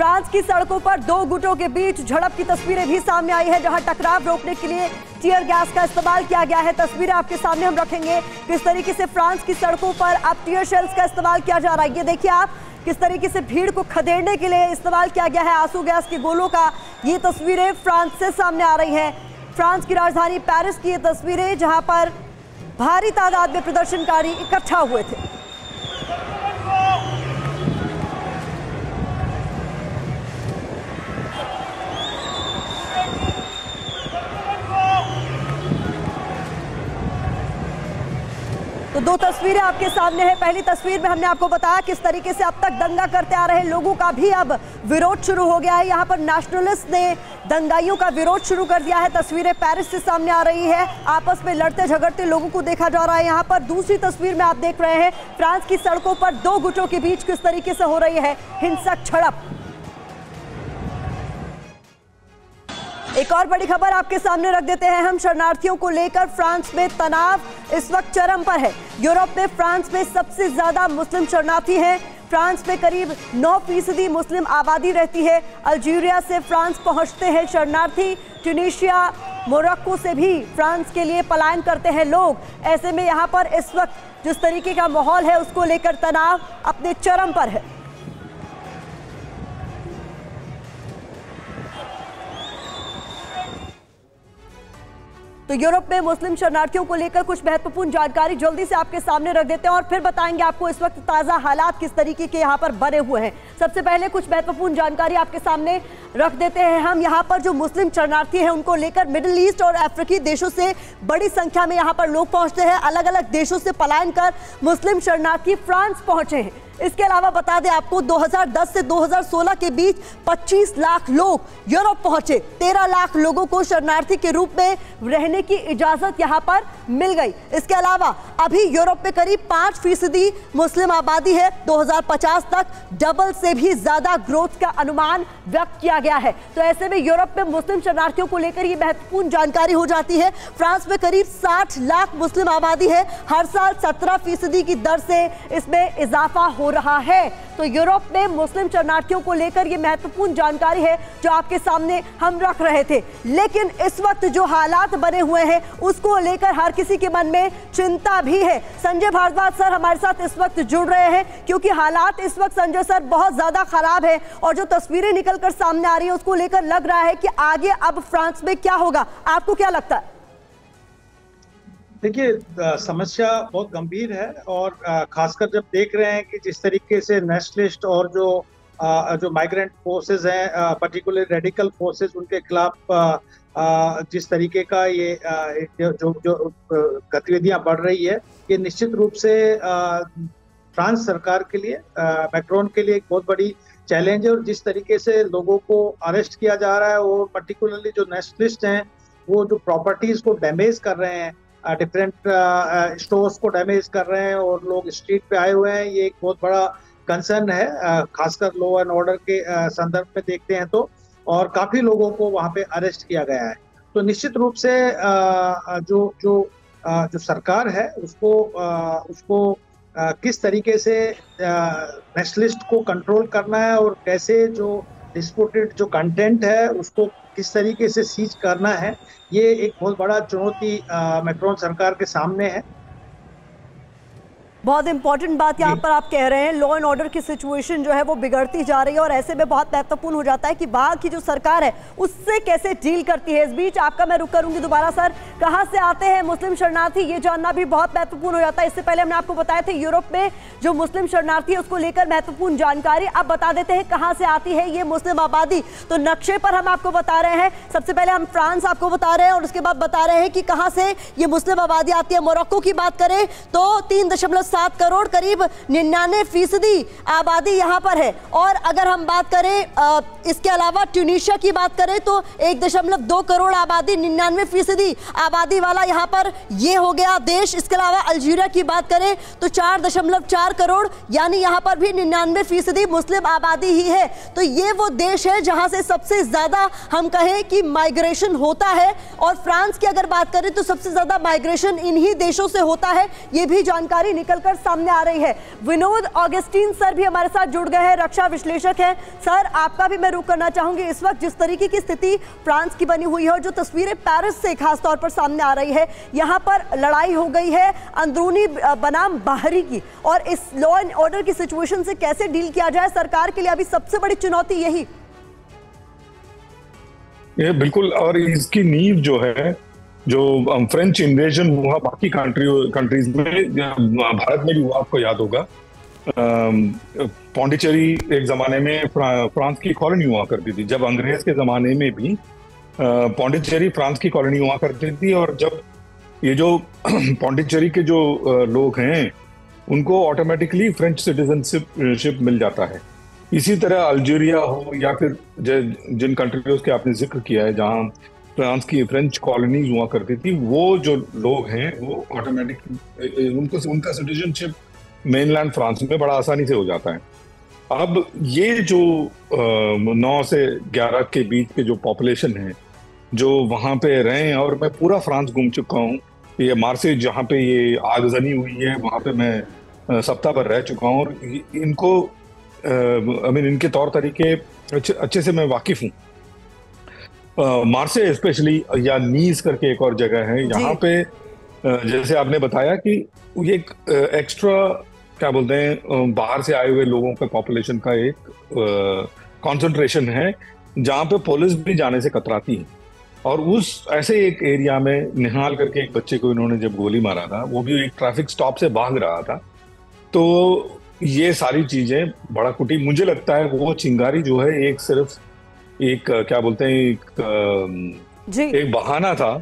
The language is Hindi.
फ्रांस की सड़कों पर दो गुटों के बीच झड़प की तस्वीरें भी सामने आई है, जहां टकराव रोकने के लिए टीयर गैस का इस्तेमाल किया गया है। तस्वीरें आपके सामने हम रखेंगे किस तरीके से फ्रांस की सड़कों पर अब टीयर शेल्स का इस्तेमाल किया जा रहा है। ये देखिए आप किस तरीके से भीड़ को खदेड़ने के लिए इस्तेमाल किया गया है आंसू गैस के गोलों का। ये तस्वीरें फ्रांस से सामने आ रही हैं, फ्रांस की राजधानी पेरिस की ये तस्वीरें, जहां पर भारी तादाद में प्रदर्शनकारी इकट्ठा हुए थे। तो दो तस्वीरें आपके सामने है। पहली तस्वीर में हमने आपको बताया किस तरीके से अब तक दंगा करते आ रहे लोगों का भी अब विरोध शुरू हो गया है। यहाँ पर नेशनलिस्ट ने दंगाइयों का विरोध शुरू कर दिया है। तस्वीरें पेरिस से सामने आ रही है, आपस में लड़ते झगड़ते लोगों को देखा जा रहा है। यहाँ पर दूसरी तस्वीर में आप देख रहे हैं फ्रांस की सड़कों पर दो गुटों के बीच किस तरीके से हो रही है हिंसक झड़प। एक और बड़ी खबर आपके सामने रख देते हैं हम। शरणार्थियों को लेकर फ्रांस में तनाव इस वक्त चरम पर है। यूरोप में फ्रांस में सबसे ज्यादा मुस्लिम शरणार्थी हैं। फ्रांस में करीब 9% मुस्लिम आबादी रहती है। अल्जीरिया से फ्रांस पहुंचते हैं शरणार्थी, ट्यूनीशिया, मोरक्को से भी फ्रांस के लिए पलायन करते हैं लोग। ऐसे में यहाँ पर इस वक्त जिस तरीके का माहौल है उसको लेकर तनाव अपने चरम पर है। तो यूरोप में मुस्लिम शरणार्थियों को लेकर कुछ महत्वपूर्ण जानकारी जल्दी से आपके सामने रख देते हैं और फिर बताएंगे आपको इस वक्त ताज़ा हालात किस तरीके के यहाँ पर बने हुए हैं। सबसे पहले कुछ महत्वपूर्ण जानकारी आपके सामने रख देते हैं हम। यहाँ पर जो मुस्लिम शरणार्थी हैं उनको लेकर मिडिल ईस्ट और अफ्रीकी देशों से बड़ी संख्या में यहाँ पर लोग पहुँचते हैं। अलग अलग देशों से पलायन कर मुस्लिम शरणार्थी फ्रांस पहुँचे हैं। इसके अलावा बता दें आपको 2010 से 2016 के बीच 25 लाख लोग यूरोप पहुंचे। 13 लाख लोगों को शरणार्थी के रूप में रहने की इजाजत यहां पर मिल गई। इसके अलावा अभी यूरोप में करीब 5% मुस्लिम आबादी है। 2050 तक डबल से भी ज्यादा ग्रोथ का अनुमान व्यक्त किया गया है। तो ऐसे में यूरोप में मुस्लिम शरणार्थियों को लेकर यह महत्वपूर्ण जानकारी हो जाती है। फ्रांस में करीब 60 लाख मुस्लिम आबादी है। हर साल 17% की दर से इसमें इजाफा हो रहा है। तो यूरोप में मुस्लिम शरणार्थियों को लेकर यह महत्वपूर्ण जानकारी है जो आपके सामने हम रख रहे थे। लेकिन इस वक्त जो हालात बने हुए हैं उसको लेकर हर किसी के मन में चिंता भी है। संजय भारद्वाज सर हमारे साथ इस वक्त जुड़ रहे हैं क्योंकि हालात इस वक्त संजय सर बहुत ज्यादा खराब है और जो तस्वीरें निकलकर सामने आ रही है उसको लेकर लग रहा है कि आगे अब फ्रांस में क्या होगा। आपको क्या लगता है? देखिए, समस्या बहुत गंभीर है और खासकर जब देख रहे हैं कि जिस तरीके से नेशनलिस्ट और जो माइग्रेंट फोर्सेस हैं, पर्टिकुलर रेडिकल फोर्सेस, उनके खिलाफ जिस तरीके का ये जो गतिविधियां बढ़ रही है, ये निश्चित रूप से फ्रांस सरकार के लिए, मैक्रोन के लिए एक बहुत बड़ी चैलेंज है। और जिस तरीके से लोगों को अरेस्ट किया जा रहा है, वो पर्टिकुलरली जो नेशनलिस्ट हैं वो जो प्रॉपर्टीज को डैमेज कर रहे हैं, डिफरेंट स्टोर्स को डैमेज कर रहे हैं और लोग स्ट्रीट पे आए हुए हैं, ये एक बहुत बड़ा कंसर्न है। खासकर लॉ एंड ऑर्डर के संदर्भ में देखते हैं तो, और काफी लोगों को वहां पे अरेस्ट किया गया है। तो निश्चित रूप से जो सरकार है उसको किस तरीके से नेशनलिस्ट को कंट्रोल करना है और कैसे जो डिस्प्यूटेड जो कंटेंट है उसको किस तरीके से सीज करना है, ये एक बहुत बड़ा चुनौती मैक्रोन सरकार के सामने है। बहुत इंपॉर्टेंट बात यहाँ पर आप कह रहे हैं, लॉ एंड ऑर्डर की सिचुएशन जो है वो बिगड़ती जा रही है और ऐसे में बहुत महत्वपूर्ण हो जाता है कि वहाँ की जो सरकार है उससे कैसे डील करती है। इस बीच आपका मैं रुक करूंगी दोबारा सर, कहाँ से आते हैं मुस्लिम शरणार्थी ये जानना भी बहुत महत्वपूर्ण हो जाता है। इससे पहले हमने आपको बताया था यूरोप में जो मुस्लिम शरणार्थी है उसको लेकर महत्वपूर्ण जानकारी। अब बता देते हैं कहाँ से आती है ये मुस्लिम आबादी। तो नक्शे पर हम आपको बता रहे हैं, सबसे पहले हम फ्रांस आपको बता रहे हैं और उसके बाद बता रहे हैं कि कहाँ से ये मुस्लिम आबादी आती है। मोरक्को की बात करें तो 3.7 करोड़, करीब 99% आबादी यहां पर है। और अगर हम बात करें इसके अलावा ट्यूनीशिया की बात करें तो 1.2 करोड़ आबादी, 99% आबादी वाला यहां पर ये हो गया देश। इसके अलावा अल्जीरिया की बात करें तो 4.4 करोड़, यानी यहां पर भी 99% मुस्लिम आबादी ही है। तो ये वो देश है जहां से सबसे ज्यादा हम कहें कि माइग्रेशन होता है। और फ्रांस की अगर बात करें तो सबसे ज्यादा माइग्रेशन इन्हीं देशों से होता है। ये भी जानकारी निकल निकलकर सामने आ रही है। विनोद ऑगस्टीन सर भी हमारे साथ जुड़ गए हैं, रक्षा विश्लेषक हैं। सर, आपका भी मैं रुख करना चाहूंगी। इस वक्त जिस तरीके की स्थिति फ्रांस की बनी हुई है और जो तस्वीरें पेरिस से खास तौर पर सामने आ रही है, यहाँ पर लड़ाई हो गई है अंदरूनी बनाम बाहरी की, और इस लॉ एंड ऑर्डर की सिचुएशन से कैसे डील किया जाए, सरकार के लिए अभी सबसे बड़ी चुनौती यही। ये बिल्कुल, और इसकी नींव जो है, जो फ्रेंच इन्वेजन हुआ बाकी कंट्रीज में, भारत में भी हुआ, आपको याद होगा। पौंडीचेरी एक जमाने में फ्रांस की कॉलोनी हुआ करती थी। जब अंग्रेज के जमाने में भी पौंडीचेरी फ्रांस की कॉलोनी हुआ करती थी, और जब ये जो पौंडीचेरी के जो लोग हैं उनको ऑटोमेटिकली फ्रेंच सिटीजनशिप मिल जाता है। इसी तरह अल्जीरिया हो या फिर जिन कंट्रीज के आपने जिक्र किया है जहां फ्रांस की फ्रेंच कॉलोनीज हुआ करती थी, वो जो लोग हैं वो ऑटोमेटिक उनका सिटीजनशिप मेनलैंड फ्रांस में बड़ा आसानी से हो जाता है। अब ये जो 9 से 11 के बीच के जो पॉपुलेशन है जो वहां पे रहे, और मैं पूरा फ्रांस घूम चुका हूँ। ये मार्से जहाँ पे ये आगजनी हुई है वहां पे मैं सप्ताह भर रह चुका हूँ, और इनको इनके तौर तरीके अच्छे से मैं वाकिफ हूँ। मार्से स्पेशली, या नीस करके एक और जगह है, यहाँ पे जैसे आपने बताया कि ये एक एक्स्ट्रा क्या बोलते हैं, बाहर से आए हुए लोगों का पॉपुलेशन का एक कंसंट्रेशन है जहाँ पे पुलिस भी जाने से कतराती है। और उस ऐसे एक एरिया में निहाल करके एक बच्चे को इन्होंने जब गोली मारा था, वो भी एक ट्रैफिक स्टॉप से भाग रहा था। तो ये सारी चीजें बड़ा कुटी, मुझे लगता है वो चिंगारी जो है एक सिर्फ एक क्या बोलते हैं, एक बहाना था